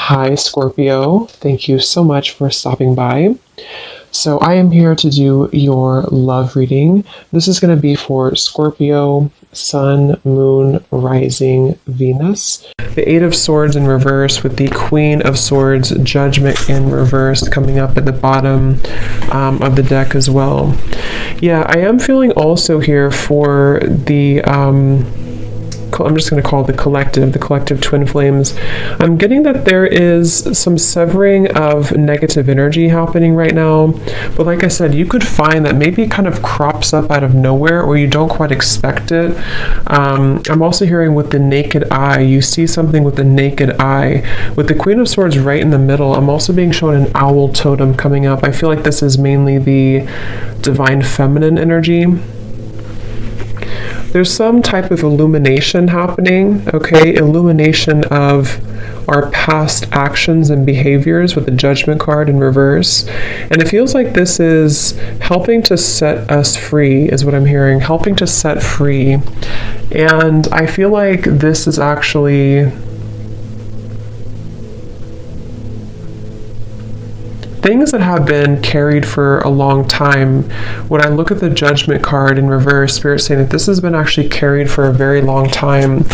Hi, Scorpio. Thank you so much for stopping by. So, I am here to do your love reading. This is going to be for Scorpio, Sun, Moon, Rising, Venus. The Eight of Swords in reverse with the Queen of Swords, Judgment in reverse coming up at the bottom of the deck as well. Yeah, I am feeling also here for the I'm just going to call it the collective twin flames. I'm getting that there is some severing of negative energy happening now. But like I said, you could find that maybe it kind of crops up out of nowhere or you don't quite expect it. I'm also hearing with the naked eye, you see something with the naked eye. With the Queen of Swords right in the middle, I'm also being shown an owl totem coming up. I feel like this is mainly the divine feminine energy. There's some type of illumination happening, okay? Illumination of our past actions and behaviors with the Judgment card in reverse. And it feels like this is helping to set us free, is what I'm hearing, helping to set free. And I feel like this is actually things that have been carried for a long time. When I look at the Judgment card in reverse, Spirit's saying that this has been actually carried for a very long time.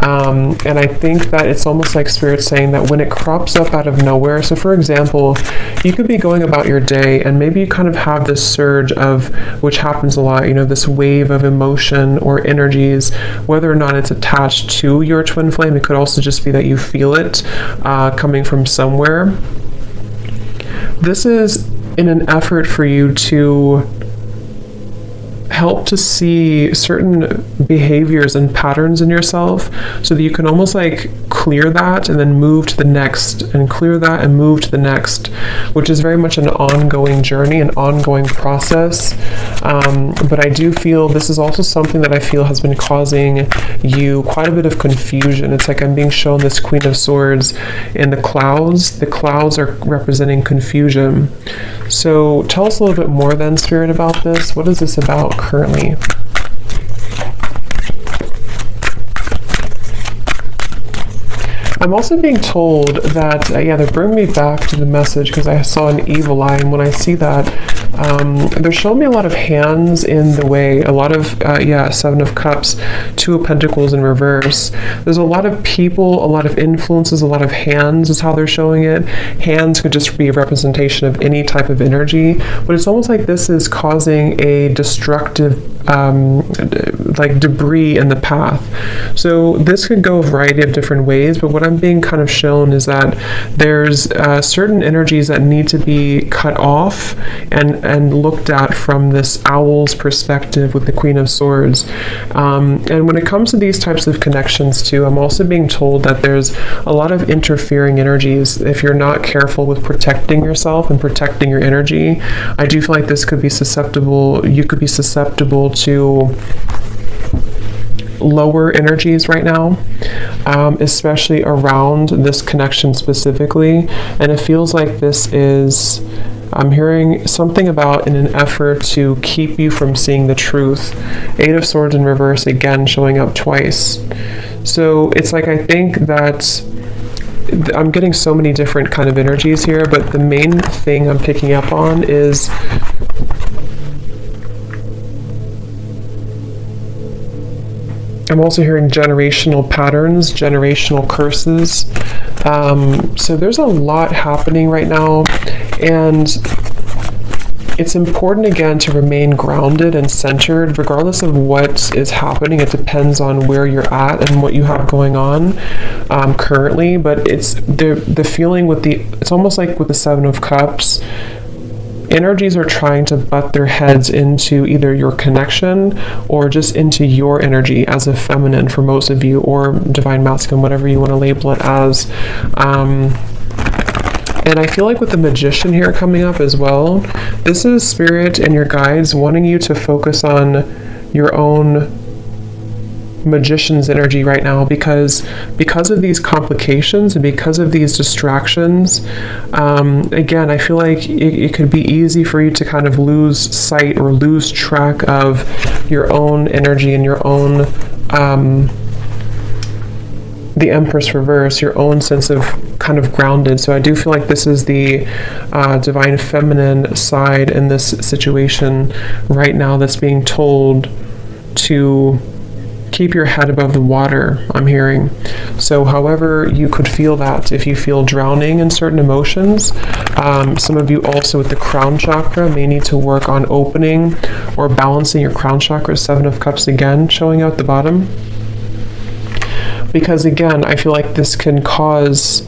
And I think that it's almost like Spirit saying that when it crops up out of nowhere, so for example, you could be going about your day and maybe you kind of have this surge of, which happens a lot, this wave of emotion or energies, whether or not it's attached to your twin flame. It could also just be that you feel it coming from somewhere. This is in an effort for you to help to see certain behaviors and patterns in yourself so that you can almost like clear that and then move to the next and clear that and move to the next, which is very much an ongoing journey, an ongoing process. But I do feel this is also something that I feel has been causing you quite a bit of confusion. It's like I'm being shown this Queen of Swords in the clouds. The clouds are representing confusion. So tell us a little bit more then, Spirit, about this. What is this about currently? I'm also being told that, they're bringing me back to the message because I saw an evil eye, and when I see that, they're showing me a lot of hands in the way, a lot of, Seven of Cups, Two of Pentacles in reverse. There's a lot of people, a lot of influences, a lot of hands is how they're showing it. Hands could just be a representation of any type of energy, but it's almost like this is causing a destructive, like debris in the path. So this could go a variety of different ways, but what I'm being kind of shown is that there's certain energies that need to be cut off and looked at from this owl's perspective with the Queen of Swords. And when it comes to these types of connections too, I'm also being told that there's a lot of interfering energies. If you're not careful with protecting yourself and protecting your energy, I do feel like this could be susceptible, you could be susceptible to lower energies right now, especially around this connection specifically. And it feels like this is, I'm hearing something about in an effort to keep you from seeing the truth. Eight of Swords in reverse again showing up twice. So it's like, I think that I'm getting so many different kind of energies here, but the main thing I'm picking up on is I'm also hearing generational patterns, generational curses. So there's a lot happening right now, and it's important again to remain grounded and centered regardless of what is happening. It depends on where you're at and what you have going on currently, but it's the feeling with it's almost like with the Seven of Cups. Energies are trying to butt their heads into either your connection or just into your energy as a feminine for most of you, or divine masculine, whatever you want to label it as. And I feel like with the Magician here coming up as well, this is Spirit and your guides wanting you to focus on your own Magician's energy right now, because of these complications and because of these distractions. Again, I feel like it could be easy for you to kind of lose sight or lose track of your own energy and your own the Empress reverse, your own sense of kind of grounded. So I do feel like this is the divine feminine side in this situation right now that's being told to keep your head above the water, I'm hearing. So however you could feel that, if you feel drowning in certain emotions, some of you also with the crown chakra may need to work on opening or balancing your crown chakra. 7 of Cups again showing out the bottom. Because again, I feel like this can cause...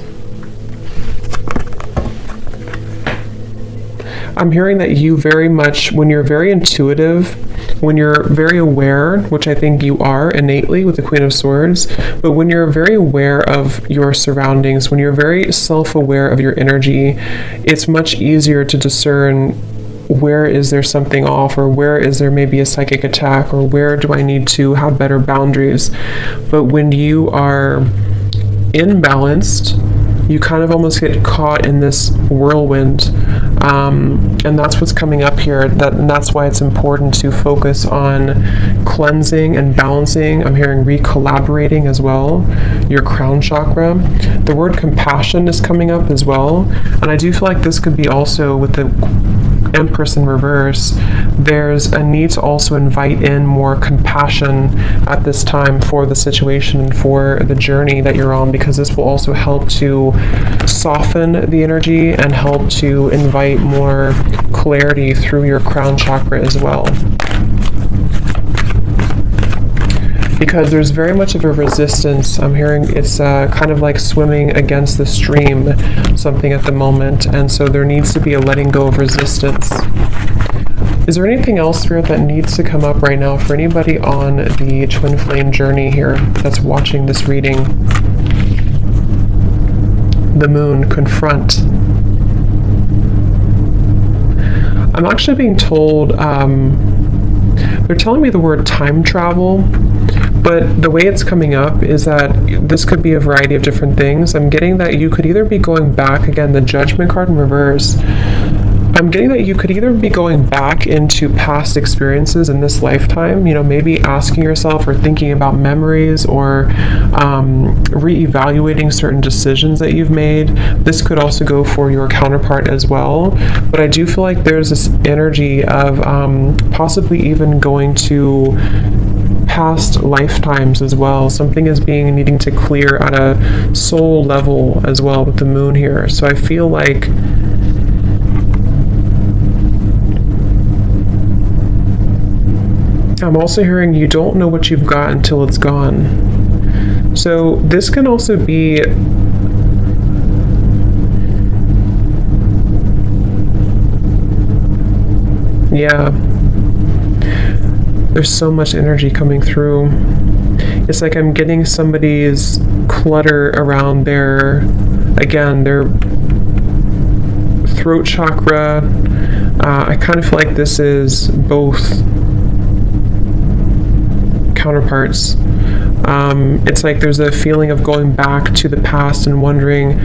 I'm hearing that you very much, when you're very intuitive, when you're very aware, which I think you are innately with the Queen of Swords, but when you're very aware of your surroundings, when you're very self-aware of your energy, it's much easier to discern where is there something off, or where is there maybe a psychic attack, or where do I need to have better boundaries. But when you are imbalanced, you kind of almost get caught in this whirlwind, and that's what's coming up here. And that's why it's important to focus on cleansing and balancing. I'm hearing recollaborating as well, your crown chakra. The word compassion is coming up as well, and I do feel like this could be also with the Empress in reverse. There's a need to also invite in more compassion at this time for the situation and for the journey that you're on, because this will also help to soften the energy and help to invite more clarity through your crown chakra as well. Because there's very much of a resistance. I'm hearing it's kind of like swimming against the stream, something at the moment, and so there needs to be a letting go of resistance. Is there anything else, Spirit, that needs to come up right now for anybody on the twin flame journey here that's watching this reading? The Moon, confront. I'm actually being told, they're telling me the word time travel, but the way it's coming up is that this could be a variety of different things. I'm getting that you could either be going back, again, the Judgment card in reverse. I'm getting that you could either be going back into past experiences in this lifetime, you know, maybe asking yourself or thinking about memories, or reevaluating certain decisions that you've made. This could also go for your counterpart as well. But I do feel like there's this energy of possibly even going to past lifetimes as well. Something is needing to clear at a soul level as well with the Moon here. So I feel like I'm also hearing you don't know what you've got until it's gone. So this can also be there's so much energy coming through. It's like I'm getting somebody's clutter around their throat chakra. I kind of feel like this is both counterparts. It's like there's a feeling of going back to the past and wondering,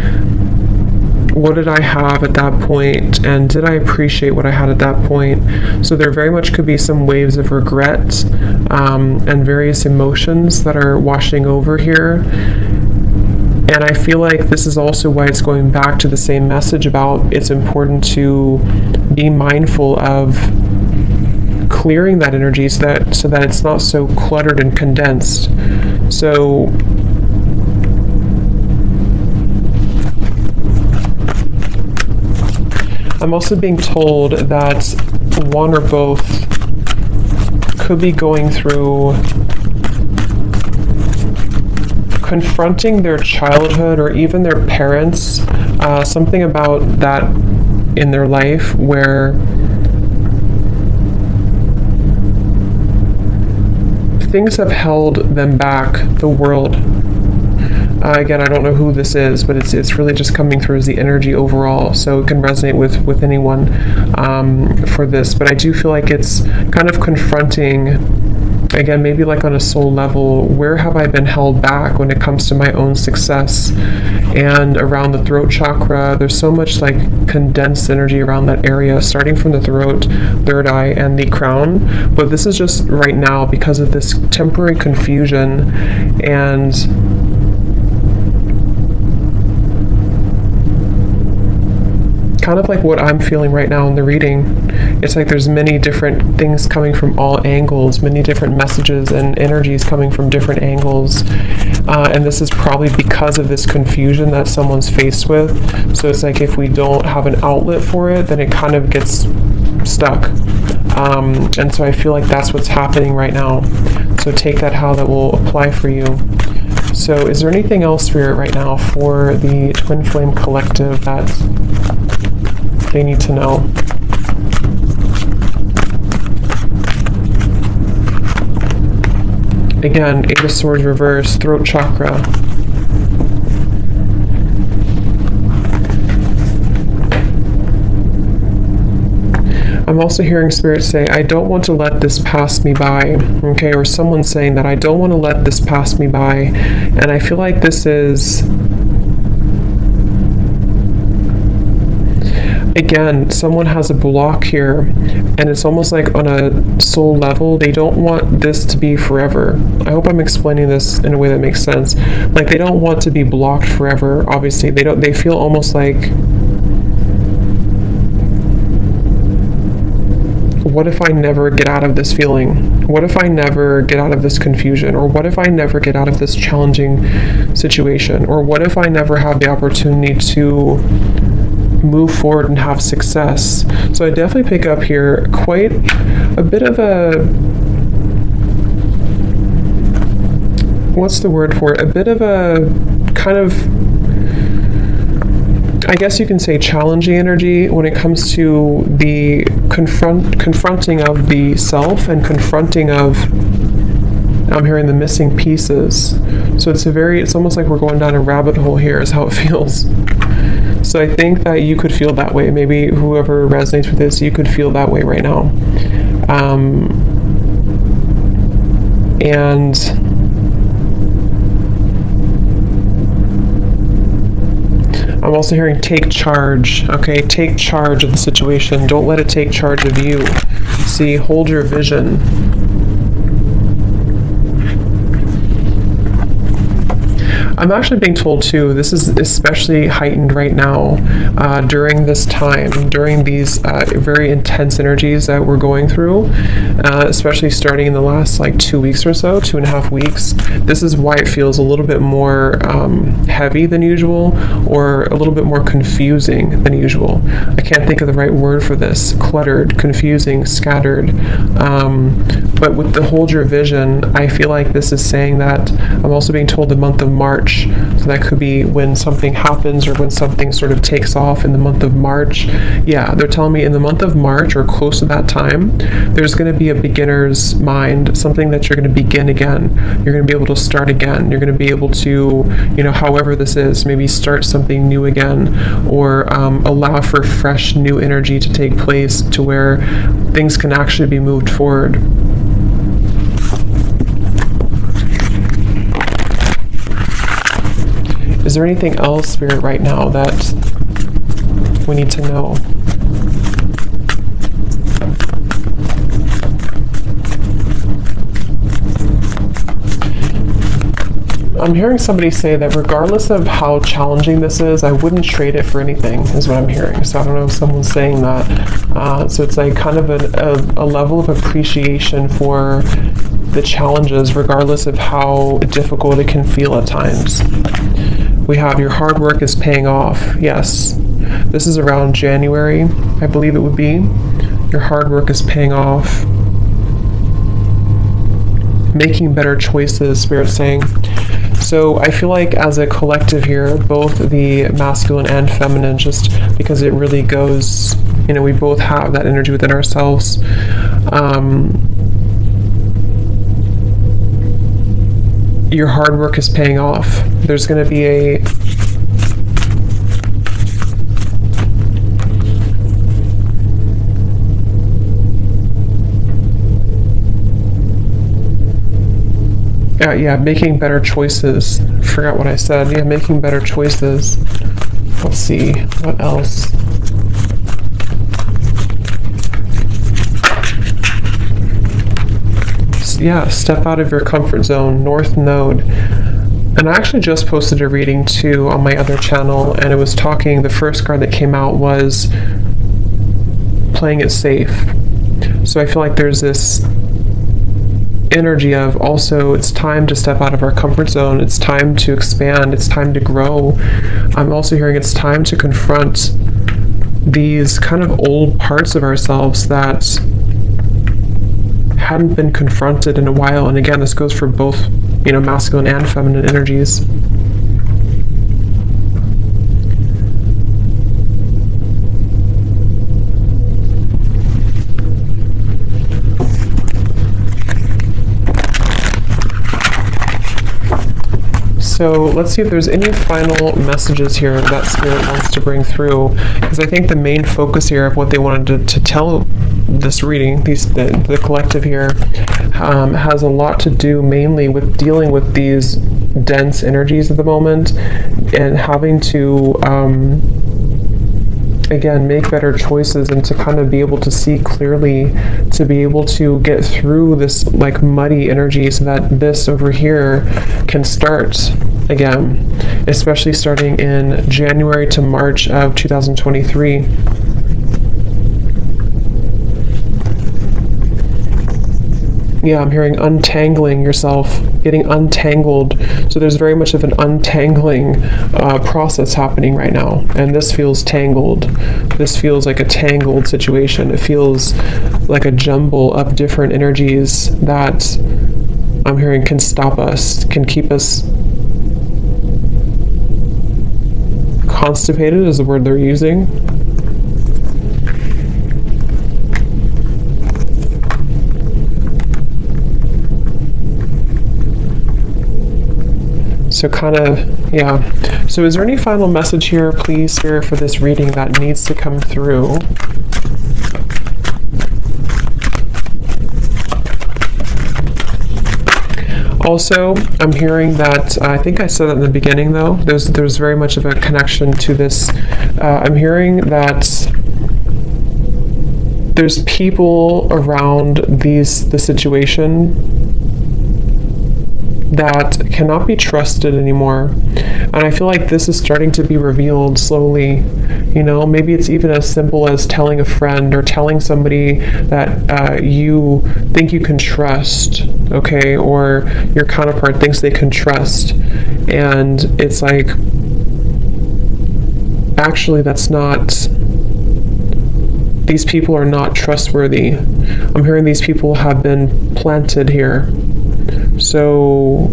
what did I have at that point, and did I appreciate what I had at that point? So there very much could be some waves of regret and various emotions that are washing over here. And I feel like this is also why it's going back to the same message about it's important to be mindful of clearing that energy so that it's not so cluttered and condensed. So I'm also being told that one or both could be going through confronting their childhood or even their parents, something about that in their life where things have held them back, the world. Again, I don't know who this is, but it's really just coming through as the energy overall, so it can resonate with anyone for this. But I do feel like it's kind of confronting, again, maybe like on a soul level, where have I been held back when it comes to my own success? And around the throat chakra, there's so much like condensed energy around that area, starting from the throat, third eye, and the crown. But this is just right now because of this temporary confusion, and kind of like what I'm feeling right now in the reading. It's like there's many different things coming from all angles, many different messages and energies coming from different angles. And this is probably because of this confusion that someone's faced with. So it's like if we don't have an outlet for it, then it kind of gets stuck. And so I feel like that's what's happening right now. So take that how that will apply for you. So is there anything else, Spirit, right now for the Twin Flame Collective that they need to know? Again, Eight of Swords reverse, throat chakra. I'm also hearing Spirit say, I don't want to let this pass me by, okay? Or someone's saying that I don't want to let this pass me by. And I feel like this is, again, someone has a block here, and it's almost like on a soul level, they don't want this to be forever. I hope I'm explaining this in a way that makes sense. Like, they don't want to be blocked forever, obviously. They feel almost like, what if I never get out of this feeling? What if I never get out of this confusion? Or what if I never get out of this challenging situation? Or what if I never have the opportunity to move forward and have success? So I definitely pick up here quite a bit of a, what's the word for it? A bit of a kind of, I guess you can say, challenging energy when it comes to the confronting of the self and confronting of, I'm hearing, the missing pieces. So it's almost like we're going down a rabbit hole here is how it feels. So I think that you could feel that way. Maybe whoever resonates with this, you could feel that way right now. And I'm also hearing take charge, okay? Take charge of the situation. Don't let it take charge of you. See, hold your vision. I'm actually being told too, this is especially heightened right now during this time, during these very intense energies that we're going through, especially starting in the last like 2 weeks or so, 2.5 weeks. This is why it feels a little bit more heavy than usual, or a little bit more confusing than usual. I can't think of the right word for this. Cluttered, confusing, scattered. But with the hold your vision, I feel like this is saying that I'm also being told the month of March. So that could be when something happens or when something sort of takes off in the month of March. Yeah, they're telling me in the month of March or close to that time, there's going to be a beginner's mind, something that you're going to begin again. You're going to be able to start again. You're going to be able to, however this is, maybe start something new again, or allow for fresh new energy to take place to where things can actually be moved forward. Is there anything else, Spirit, right now that we need to know? I'm hearing somebody say that regardless of how challenging this is, I wouldn't trade it for anything, is what I'm hearing. So I don't know if someone's saying that. So it's like kind of a level of appreciation for the challenges, regardless of how difficult it can feel at times. We have your hard work is paying off. Yes, this is around January, I believe it would be. Your hard work is paying off. Making better choices, Spirit's saying. So I feel like as a collective here, both the masculine and feminine, just because it really goes, we both have that energy within ourselves. Your hard work is paying off. There's going to be a making better choices. Forgot what I said. Yeah, making better choices. Let's see, what else? Yeah, step out of your comfort zone. North Node. And I actually just posted a reading too on my other channel, and it was talking, the first card that came out was playing it safe. So I feel like there's this energy of also it's time to step out of our comfort zone, it's time to expand, it's time to grow. I'm also hearing it's time to confront these kind of old parts of ourselves that hadn't been confronted in a while. And again, this goes for both, masculine and feminine energies. So let's see if there's any final messages here that Spirit wants to bring through, because I think the main focus here of what they wanted to tell this reading, the collective here, has a lot to do mainly with dealing with these dense energies at the moment and having to again, make better choices and to kind of be able to see clearly, to be able to get through this like muddy energy so that this over here can start again, especially starting in January to March of 2023. Yeah, I'm hearing untangling yourself, getting untangled. So there's very much of an untangling process happening right now. And this feels tangled. This feels like a tangled situation. It feels like a jumble of different energies that I'm hearing can stop us, can keep us constipated is the word they're using. So kind of, yeah. So is there any final message here, please, Spirit, for this reading that needs to come through? Also, I'm hearing that, I think I said that in the beginning though, there's very much of a connection to this. I'm hearing that there's people around the situation that cannot be trusted anymore. And I feel like this is starting to be revealed slowly. Maybe it's even as simple as telling a friend or telling somebody that you think you can trust, okay, or your counterpart thinks they can trust. And it's like, actually, that's not, these people are not trustworthy. I'm hearing these people have been planted here. So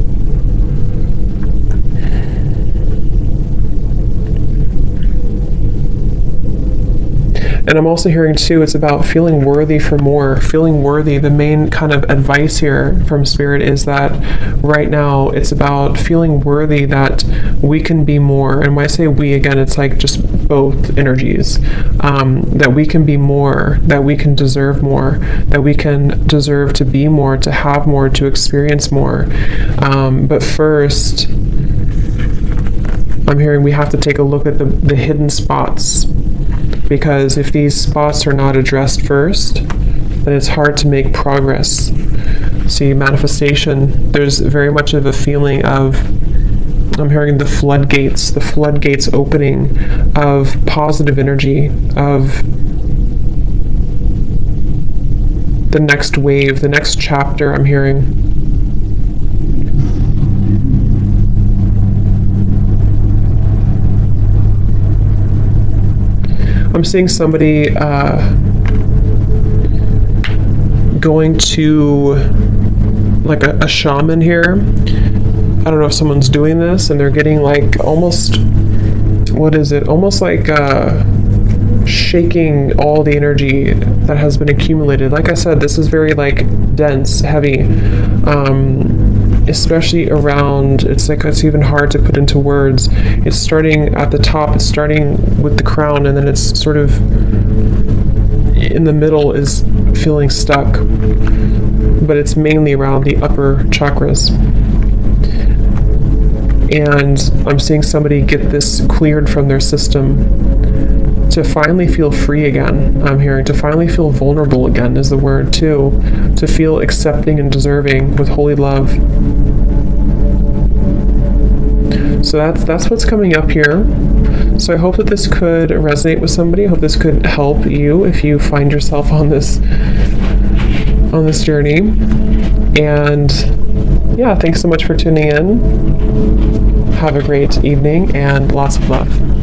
and I'm also hearing too, it's about feeling worthy for more, feeling worthy. The main kind of advice here from Spirit is that right now it's about feeling worthy that we can be more. And when I say we, again, it's like just both energies, that we can be more, that we can deserve more, that we can deserve to be more, to have more, to experience more. But first, I'm hearing we have to take a look at the hidden spots. Because if these spots are not addressed first, then it's hard to make progress. See, manifestation, there's very much of a feeling of, I'm hearing the floodgates opening of positive energy, of the next wave, the next chapter, I'm hearing. I'm seeing somebody going to like a shaman here. I don't know if someone's doing this and they're getting like almost, what is it? Almost like shaking all the energy that has been accumulated. Like I said, this is very like dense, heavy, especially around, it's like, it's even hard to put into words. It's starting at the top, it's starting with the crown, and then it's sort of in the middle is feeling stuck, but it's mainly around the upper chakras. And I'm seeing somebody get this cleared from their system to finally feel free again. I'm hearing to finally feel vulnerable again is the word too, to feel accepting and deserving with holy love. So that's what's coming up here. So I hope that this could resonate with somebody. I hope this could help you if you find yourself on this journey. And yeah, thanks so much for tuning in. Have a great evening and lots of love.